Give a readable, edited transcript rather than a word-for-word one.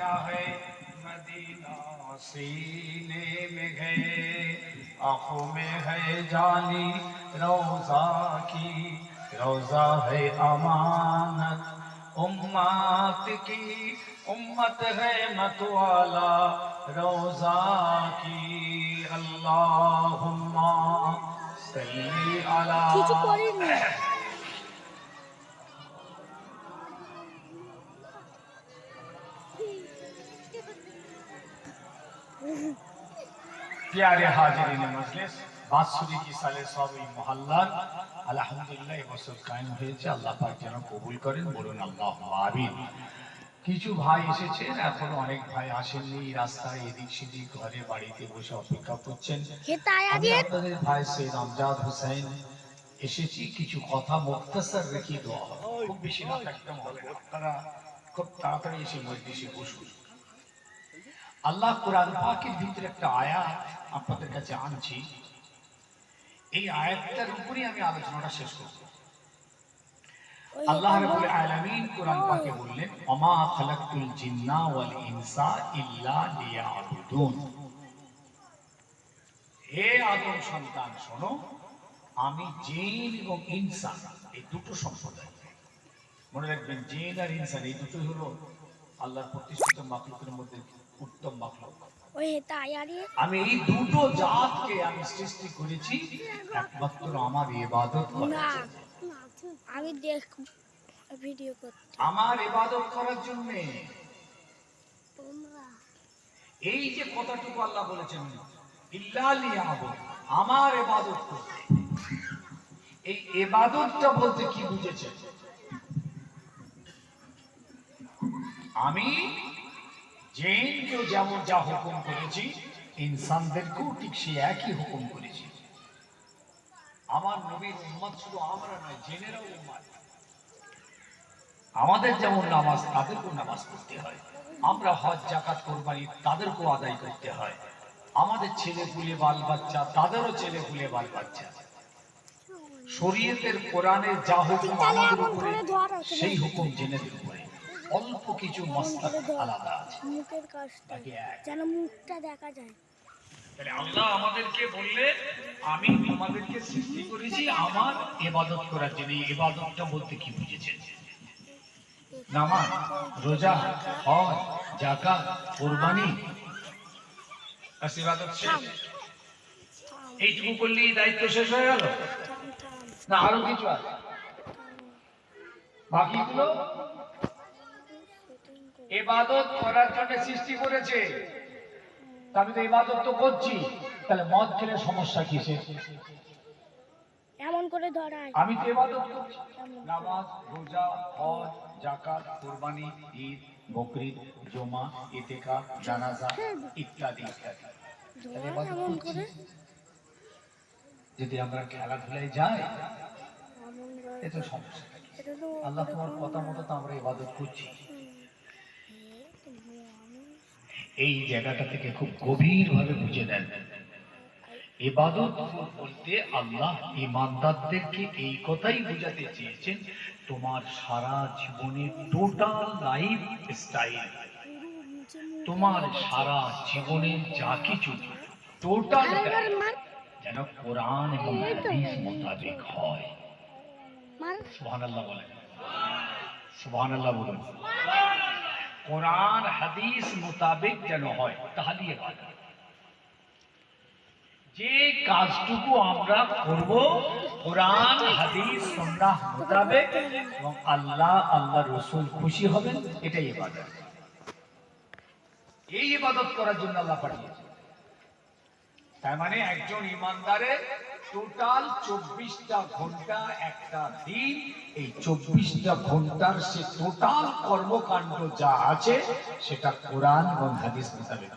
Medina है Medina सीने में है आंखों में है जाली रोजा की रोजा है अमानत उम्मत की उम्मत है मतवाला रोजा की अल्लाहुम्मा सल्ली अला प्यारे हाजिरीन मजलिस বাৎসরিক সালে সব এই মহল্লার আলহামদুলিল্লাহ এই বছর কায়েম হয়েছে আল্লাহ পাক যেন কবুল করেন বলুন আল্লাহুম্মা আমিন। কিছু ভাই এসেছেন এখনো অনেক ভাই আসেননি রাস্তায় এদিক সেদিক ঘরে বাড়িতে বসে অপেক্ষা করছেন। আপনাদের ভাই সৈয়দ আমজাদ হোসেন এসেছি কিছু কথা মুখতাসার রেখে দেওয়া হবে খুব বেশি না থাকতে হবে আপনারা খুব তাড়াতাড়ি এসে মজলিসে বসুন। আল্লাহ কোরআন পাকের ভিতরে একটা আয়াত আপনাদের কাছে আনছি এই আয়াতটার উপরে আমি আলোচনাটা শেষ করব। আল্লাহ রাব্বুল আলামিন কোরআন পাকে বললেন ওমা খালাকতুল জিন্না ওয়াল ইনসা ইল্লা লিয়াবুদুন। হে আদম সন্তান শোনো আমি জিন এবং ইনসান এই দুটো সম্প্রদায় মনে রাখবেন জিন আর ইনসান এই দুটোই হলো আল্লাহর প্রতিষ্ঠিত মাখলুকের মধ্যে উত্তম মাখলুক। আমি এই দুটো জাতকে আমি সৃষ্টি করেছি একমাত্র আমার ইবাদত করার জন্য। আমি দেখ ভিডিও করতে আমার ইবাদত করার জন্য এই যে কথাটুকু আল্লাহ বলেছেন ইল্লা লিয়াবুদ আমার ইবাদত করতে এই ইবাদতটা বলতে কি বুঝেছেন? আমি জিনকেও যেমন যা হুকুম করেছি ইনসানদেরকেও ঠিক সে একই হুকুম করেছি। আমার নবীর উম্মত শুধু আমরা নয় জিনেরাও উম্মত। আমাদের যেমন নামাজ তাদেরকেও নামাজ পড়তে হয়, আমরা হজ জাকাত কোরবানি তাদেরকেও আদায় করতে হয়, আমাদের ছেলে পুলে বাল বাচ্চা তাদেরও ছেলে পুলে বাল বাচ্চা। শরীয়তের কোরআনের যা হুকুম আমাদের উপরে সেই হুকুম জিনেদের উপরে। অল্প কিছু মাসলা আলাদা আছে মুখের কাজটা যেন মুখটা দেখা যায়। তাহলে আল্লাহ আমাদেরকে বললে আমি তোমাদেরকে সৃষ্টি করেছি আমার ইবাদত করার জন্য। ইবাদতটা বলতে কি বুঝেছেন? নামাজ রোজা হজ যাকাত কুরবানি বাস ইবাদত শেষ। এইটুকু করলেই দায়িত্ব শেষ হয়ে গেল না আরো কিছু আছে বাকিগুলো? ইবাদত করার জন্য সৃষ্টি করেছে আমি তো ইবাদত তো করছি, তাহলে মদ খেলে সমস্যা কিসের? এমন করে ধরায় আমি তো ইবাদত করছি নামাজ রোজা হজ যাকাত কুরবানি ঈদ বকরিদ জুমা ইতিকাফ জানাজা ইত্যাদি ইত্যাদি। তাহলে ইবাদত করছি। যদি আমরা খেলাধুলায় যাই এত সমস্যা। আল্লাহ তোমার কথা মতো তো আমরা ইবাদত করছি। এই জায়গাটা থেকে খুব গভীর ভাবে বুঝে নেন ইবাদত বলতে আল্লাহ ঈমানদারদেরকে এই কথাই বোঝাতে চেয়েছেন তোমার সারা জীবনের টোটাল লাইফ স্টাইল, তোমার সারা জীবনের যা কিছু টোটাল যেন কোরআন এবং হাদিস মোতাবেক হয়। সুবহানাল্লাহ বলেন, সুবহানাল্লাহ বলুন। কোরআন হাদিস মোতাবেক যেন হয় তাহলে ইবাদত। যে কাজটুকু আমরা করব কোরআন হাদিস সুন্নাহ মোতাবেক এবং আল্লাহ আল্লাহর রাসূল খুশি হবেন এটাই ইবাদত। এই ইবাদত করার জন্য আল্লাহ পাঠিয়েছেন। তার মানে একজন ঈমানদারের টোটাল 24টা ঘন্টা একটা দিন, এই 24টা ঘন্টার সে টোটাল কর্মকাণ্ড যা আছে সেটা কোরআন এবং হাদিস মোতাবেক।